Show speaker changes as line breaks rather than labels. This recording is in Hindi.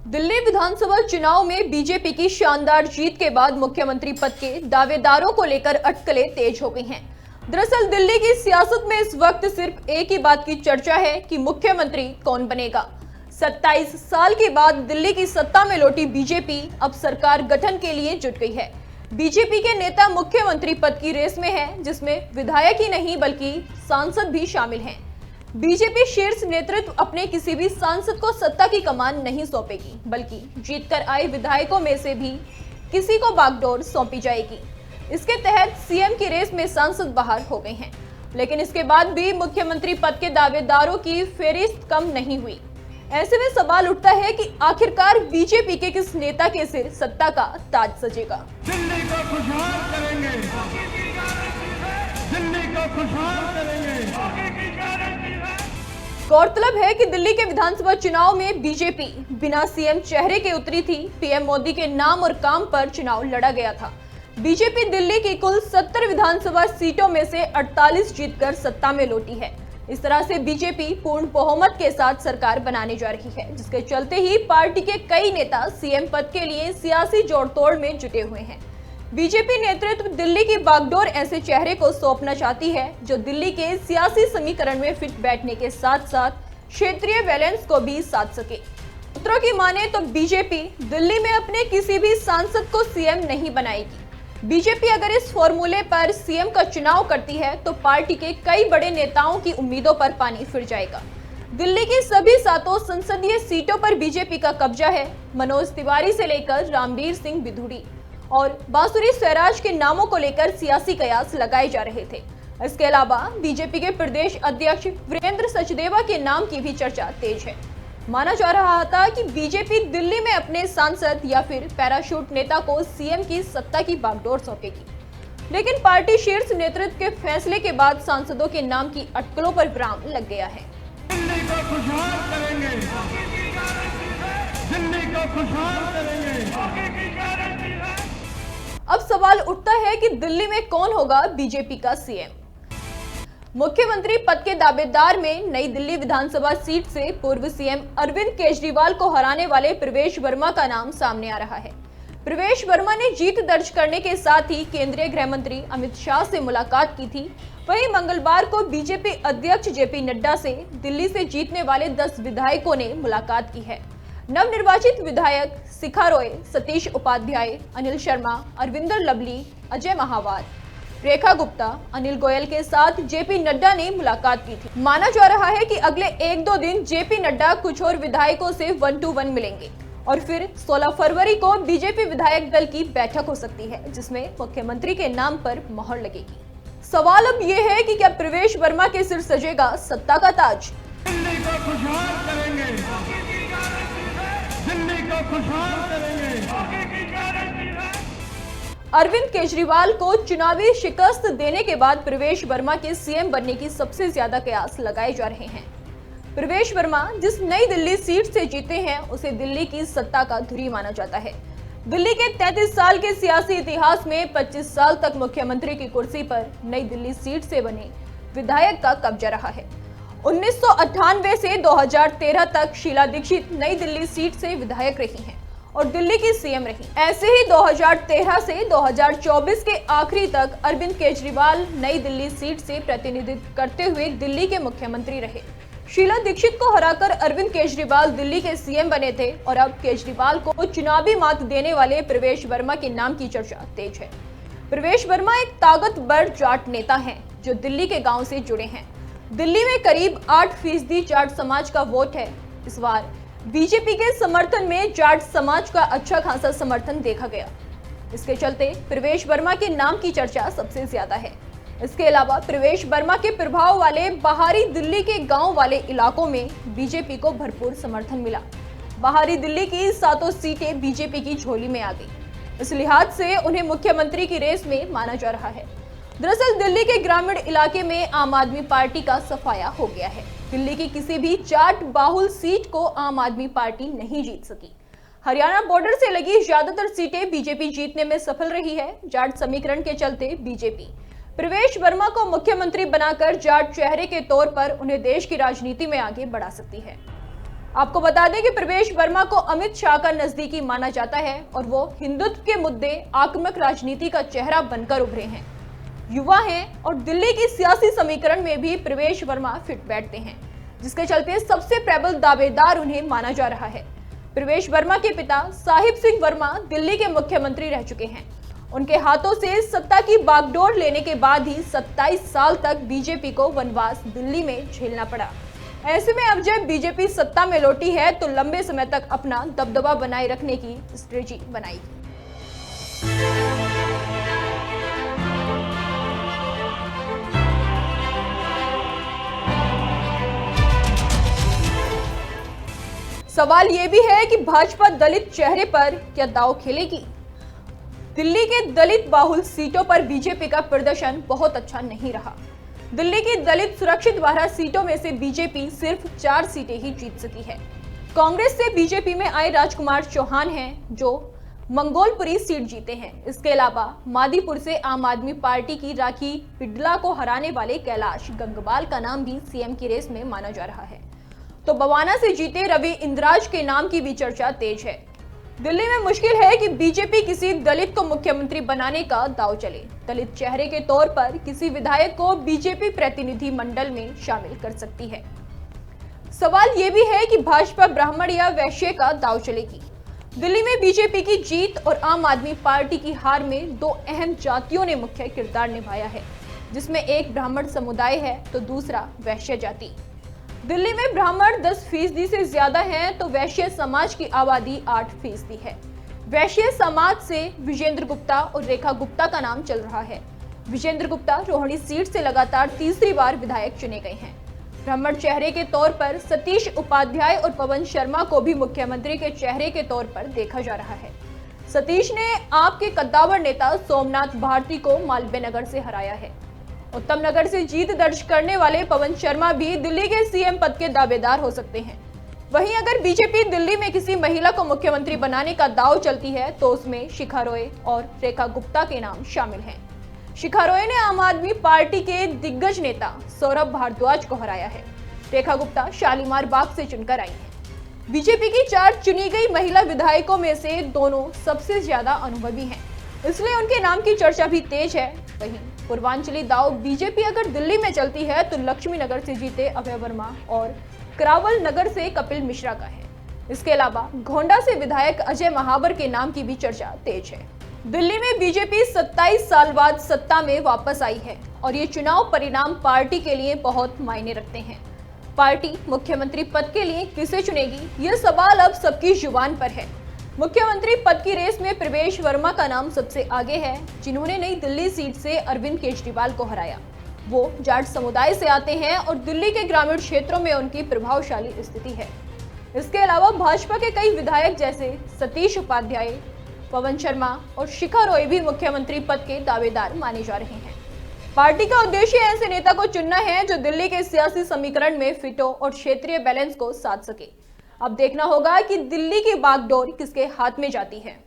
दिल्ली विधानसभा चुनाव में बीजेपी की शानदार जीत के बाद मुख्यमंत्री पद के दावेदारों को लेकर अटकलें तेज हो गई हैं। दरअसल दिल्ली की सियासत में इस वक्त सिर्फ एक ही बात की चर्चा है कि मुख्यमंत्री कौन बनेगा। 27 साल के बाद दिल्ली की सत्ता में लौटी बीजेपी अब सरकार गठन के लिए जुट गई है। बीजेपी के नेता मुख्यमंत्री पद की रेस में हैं, जिसमें विधायक ही नहीं बल्कि सांसद भी शामिल हैं। बीजेपी शीर्ष नेतृत्व अपने किसी भी सांसद को सत्ता की कमान नहीं सौंपेगी, बल्कि जीतकर आए विधायकों में से भी किसी को बागडोर सौंपी जाएगी। इसके तहत सीएम की रेस में सांसद बाहर हो गए हैं, लेकिन इसके बाद भी मुख्यमंत्री पद के दावेदारों की फेहरिस्त कम नहीं हुई। ऐसे में सवाल उठता है कि आखिरकार बीजेपी के किस नेता के सिर सत्ता का ताज सजेगा।
दिल्ली को खुशहाल करेंगे, दिल्ली को खुशहाल करेंगे।
गौरतलब है कि दिल्ली के विधानसभा चुनाव में बीजेपी बिना सीएम चेहरे के उतरी थी। पीएम मोदी के नाम और काम पर चुनाव लड़ा गया था। बीजेपी दिल्ली की कुल 70 विधानसभा सीटों में से 48 जीतकर सत्ता में लौटी है। इस तरह से बीजेपी पूर्ण बहुमत के साथ सरकार बनाने जा रही है, जिसके चलते ही पार्टी के कई नेता सीएम पद के लिए सियासी जोड़तोड़ में जुटे हुए हैं। बीजेपी नेतृत्व दिल्ली की बागडोर ऐसे चेहरे को सौंपना चाहती है जो दिल्ली के सियासी समीकरण में फिट बैठने के साथ साथ क्षेत्रीय बैलेंस को भी साध सके। सूत्रों की माने तो बीजेपी दिल्ली में अपने किसी भी सांसद को सीएम नहीं बनाएगी। बीजेपी अगर इस फॉर्मूले पर सीएम का चुनाव करती है तो पार्टी के कई बड़े नेताओं की उम्मीदों पर पानी फिर जाएगा। दिल्ली की सभी 7 संसदीय सीटों पर बीजेपी का कब्जा है। मनोज तिवारी से लेकर रामबीर सिंह बिधूड़ी और बांसुरी स्वराज के नामों को लेकर सियासी कयास लगाए जा रहे थे। इसके अलावा बीजेपी के प्रदेश अध्यक्ष वीरेंद्र सचदेवा के नाम की भी चर्चा तेज है। माना जा रहा था कि बीजेपी दिल्ली में अपने सांसद या फिर पैराशूट नेता को सीएम की सत्ता की बागडोर सौंपेगी, लेकिन पार्टी शीर्ष नेतृत्व के फैसले के बाद सांसदों के नाम की अटकलों पर विराम लग गया है।
दिल्ली को खुशहाल करेंगे, दिल्ली को खुशहाल करेंगे।
अब सवाल उठता है कि दिल्ली में कौन होगा बीजेपी का सीएम। मुख्यमंत्री पद के दावेदार में नई दिल्ली विधानसभा सीट से पूर्व सीएम अरविंद केजरीवाल को हराने वाले प्रवेश वर्मा का नाम सामने आ रहा है। प्रवेश वर्मा ने जीत दर्ज करने के साथ ही केंद्रीय गृह मंत्री अमित शाह से मुलाकात की थी। वहीं मंगलवार को बीजेपी अध्यक्ष जेपी नड्डा से दिल्ली से जीतने वाले 10 विधायकों ने मुलाकात की है। नवनिर्वाचित विधायक शिखा रॉय, सतीश उपाध्याय, अनिल शर्मा, अरविंदर लवली, अजय महावार, रेखा गुप्ता, अनिल गोयल के साथ जेपी नड्डा ने मुलाकात की थी। माना जा रहा है कि अगले 1-2 दिन जेपी नड्डा कुछ और विधायकों से 1-to-1 मिलेंगे और फिर 16 फरवरी को बीजेपी विधायक दल की बैठक हो सकती है, जिसमें मुख्यमंत्री के नाम पर मोहर लगेगी। सवाल अब ये है कि क्या प्रवेश वर्मा के सिर सजेगा सत्ता का ताज।
दिल्ली को खुशहाल करेंगे, दिल्ली को खुशहाल करेंगे।
अरविंद केजरीवाल को चुनावी शिकस्त देने के बाद प्रवेश वर्मा के सीएम बनने की सबसे ज्यादा कयास लगाए जा रहे हैं। प्रवेश वर्मा जिस नई दिल्ली सीट से जीते हैं उसे दिल्ली की सत्ता का धुरी माना जाता है। दिल्ली के 33 साल के सियासी इतिहास में 25 साल तक मुख्यमंत्री की कुर्सी पर नई दिल्ली सीट से बने विधायक का कब्जा रहा है। 1998 से 2013 तक शीला दीक्षित नई दिल्ली सीट से विधायक रही हैं और दिल्ली की सीएम रही। ऐसे ही 2013 से 2024 के आखिरी तक अरविंद केजरीवाल नई दिल्ली सीट से प्रतिनिधित्व करते हुए दिल्ली के मुख्यमंत्री रहे। शीला दीक्षित को हराकर अरविंद केजरीवाल दिल्ली के सीएम बने थे और अब केजरीवाल को चुनावी मात देने वाले प्रवेश वर्मा के नाम की चर्चा तेज है। प्रवेश वर्मा एक ताकतवर जाट नेता हैं जो दिल्ली के गाँव से जुड़े हैं। दिल्ली में करीब 8% जाट समाज का वोट है। इस बार बीजेपी के समर्थन में जाट समाज का अच्छा खासा समर्थन देखा गया। इसके चलते प्रवेश वर्मा के नाम की चर्चा सबसे ज्यादा है। इसके अलावा प्रवेश वर्मा के प्रभाव वाले बाहरी दिल्ली के गांव वाले इलाकों में बीजेपी को भरपूर समर्थन मिला। बाहरी दिल्ली की 7 सीटें बीजेपी की झोली में आ गई। इस लिहाज से उन्हें मुख्यमंत्री की रेस में माना जा रहा है। दरअसल दिल्ली के ग्रामीण इलाके में आम आदमी पार्टी का सफाया हो गया है। दिल्ली की किसी भी जाट बाहुल सीट को आम आदमी पार्टी नहीं जीत सकी। हरियाणा बॉर्डर से लगी ज्यादातर सीटें बीजेपी जीतने में सफल रही है। जाट समीकरण के चलते बीजेपी प्रवेश वर्मा को मुख्यमंत्री बनाकर जाट चेहरे के तौर पर उन्हें देश की राजनीति में आगे बढ़ा सकती है। आपको बता दें कि प्रवेश वर्मा को अमित शाह का नजदीकी माना जाता है और वो हिंदुत्व के मुद्दे आक्रामक राजनीति का चेहरा बनकर उभरे हैं। युवा हैं और दिल्ली की सियासी समीकरण में भी प्रवेश वर्मा फिट बैठते हैं, जिसके चलते सबसे प्रबल दावेदार उन्हें माना जा रहा है। प्रवेश वर्मा के पिता साहिब सिंह वर्मा दिल्ली के मुख्यमंत्री रह चुके हैं। उनके हाथों से सत्ता की बागडोर लेने के बाद ही 27 साल तक बीजेपी को वनवास दिल्ली में झेलना पड़ा। ऐसे में अब जब बीजेपी सत्ता में लौटी है तो लंबे समय तक अपना दबदबा बनाए रखने की स्ट्रेटजी बनाएगी। सवाल यह भी है कि भाजपा दलित चेहरे पर क्या दांव खेलेगी। दिल्ली के दलित बाहुल सीटों पर बीजेपी का प्रदर्शन बहुत अच्छा नहीं रहा। दिल्ली की दलित सुरक्षित 12 सीटों में से बीजेपी सिर्फ 4 सीटें ही जीत सकी है। कांग्रेस से बीजेपी में आए राजकुमार चौहान हैं जो मंगोलपुरी सीट जीते हैं। इसके अलावा मादीपुर से आम आदमी पार्टी की राखी पिडला को हराने वाले कैलाश गंगवाल का नाम भी सीएम की रेस में माना जा रहा है। तो बवाना से जीते रवि इंद्राज के नाम की भी चर्चा तेज है। दिल्ली में मुश्किल है कि बीजेपी किसी दलित को मुख्यमंत्री बनाने का दांव चले। दलित चेहरे के तौर पर किसी विधायक को बीजेपी प्रतिनिधि मंडल में शामिल कर सकती है। सवाल यह भी है कि भाजपा ब्राह्मण या वैश्य का दांव चलेगी। दिल्ली में बीजेपी की जीत और आम आदमी पार्टी की हार में 2 अहम जातियों ने मुख्य किरदार निभाया है, जिसमें एक ब्राह्मण समुदाय है तो दूसरा वैश्य जाति। दिल्ली में ब्राह्मण 10% से ज्यादा हैं तो वैश्य समाज की आबादी 8% है। वैश्य समाज से विजेंद्र गुप्ता और रेखा गुप्ता का नाम चल रहा है। विजेंद्र गुप्ता रोहिणी सीट से लगातार तीसरी बार विधायक चुने गए हैं। ब्राह्मण चेहरे के तौर पर सतीश उपाध्याय और पवन शर्मा को भी मुख्यमंत्री के चेहरे के तौर पर देखा जा रहा है। सतीश ने आप के कद्दावर नेता सोमनाथ भारती को मालवीय नगर से हराया है। उत्तम नगर से जीत दर्ज करने वाले पवन शर्मा भी दिल्ली के सीएम पद के दावेदार हो सकते हैं। वहीं अगर बीजेपी दिल्ली में किसी महिला को मुख्यमंत्री बनाने का दांव चलती है तो उसमें शिखा रॉय और रेखा गुप्ता के नाम शामिल हैं। शिखा रॉय ने आम आदमी पार्टी के दिग्गज नेता सौरभ भारद्वाज को हराया है। रेखा गुप्ता शालीमार बाग से चुनकर आई हैं। बीजेपी की 4 चुनी गई महिला विधायकों में से दोनों सबसे ज्यादा अनुभवी हैं, इसलिए उनके नाम की चर्चा भी तेज है। वहीं पूर्वांचली दाव बीजेपी अगर दिल्ली में चलती है तो लक्ष्मी नगर से जीते अभय वर्मा और करावल नगर से कपिल मिश्रा का है। इसके अलावा गोंडा से विधायक अजय महावर के नाम की भी चर्चा तेज है। दिल्ली में बीजेपी 27 साल बाद सत्ता में वापस आई है और ये चुनाव परिणाम पार्टी के लिए बहुत मायने रखते हैं। पार्टी मुख्यमंत्री पद के लिए किसे चुनेगी, यह सवाल अब सबकी जुबान पर है। मुख्यमंत्री पद की रेस में प्रवेश वर्मा का नाम सबसे आगे है, जिन्होंने नई दिल्ली सीट से अरविंद केजरीवाल को हराया। वो जाट समुदाय से आते हैं और दिल्ली के ग्रामीण क्षेत्रों में उनकी प्रभावशाली स्थिति है। इसके अलावा भाजपा के कई विधायक जैसे सतीश उपाध्याय, पवन शर्मा और शिखा रॉय भी मुख्यमंत्री पद के दावेदार माने जा रहे हैं। पार्टी का उद्देश्य ऐसे नेता को चुनना है जो दिल्ली के सियासी समीकरण में फिट हो और क्षेत्रीय बैलेंस को साध सके। अब देखना होगा कि दिल्ली की बागडोर किसके हाथ में जाती है।